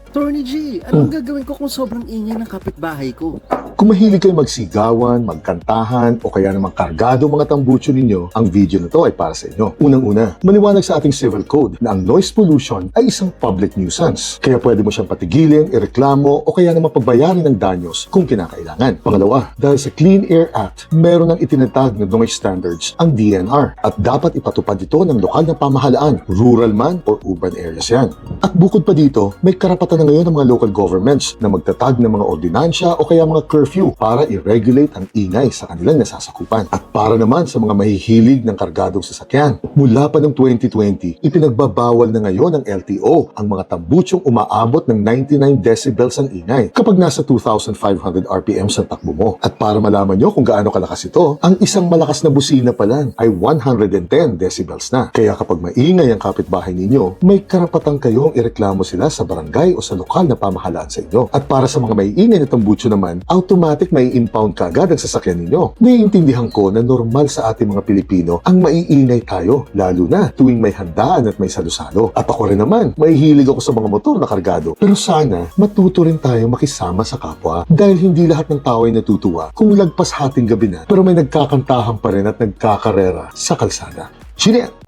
Attorney G, anong gagawin ko kung sobrang ingay ng kapitbahay ko? Kung mahilig kayo magsigawan, magkantahan, o kaya namang kargado mga tambucho ninyo, ang video na to ay para sa inyo. Unang-una, maliwanag sa ating civil code na ang noise pollution ay isang public nuisance. Kaya pwede mo siyang patigilin, ireklamo, o kaya naman pagbayarin ng danyos kung kinakailangan. Pangalawa, dahil sa Clean Air Act, meron ng itinatag na noise standards ang DNR at dapat ipatupad ito ng lokal na pamahalaan, rural man or urban areas yan. At bukod pa dito, may karapatan na ngayon ng mga local governments na magtatag ng mga ordinansya o kaya mga curfew para i-regulate ang ingay sa kanilang nasasakupan. At para naman sa mga mahihilig ng kargadong sasakyan, mula pa noong 2020, ipinagbabawal na ngayon ng LTO ang mga tambutsong umaabot ng 99 decibels ang ingay kapag nasa 2,500 RPM sa takbo mo. At para malaman nyo kung gaano kalakas ito, ang isang malakas na busina pa lang ay 110 decibels na. Kaya kapag maingay ang kapitbahay ninyo, may karapatan kayong ireklamo sila sa barangay o sa lokal na pamahalaan sa inyo. At para sa mga maiingay na tambutso naman, automatic may impound kagad ang sasakyan ninyo. Naiintindihan ko na normal sa ating mga Pilipino ang maiingay tayo, lalo na tuwing may handaan at may salo-salo. At ako rin naman, mahihilig ako sa mga motor na kargado. Pero sana, matuto rin tayo makisama sa kapwa dahil hindi lahat ng tao ay natutuwa kung lagpas hating gabi na pero may nagkakantahan pa rin at nagkakarera sa kalsada. Chilean!